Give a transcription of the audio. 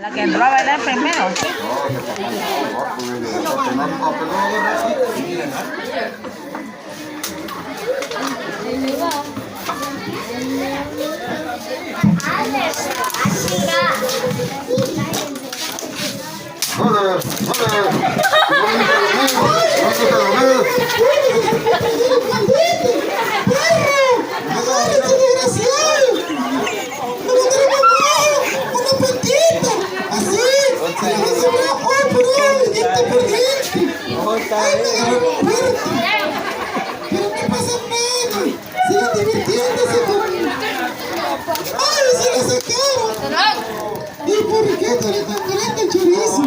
La que entró a bailar primero, ¿sí? Pero no pasa nada, sigan divirtiéndose conmigo. ¡Ay, se la sacaron! ¿Y por qué no le tan grande el chorizo?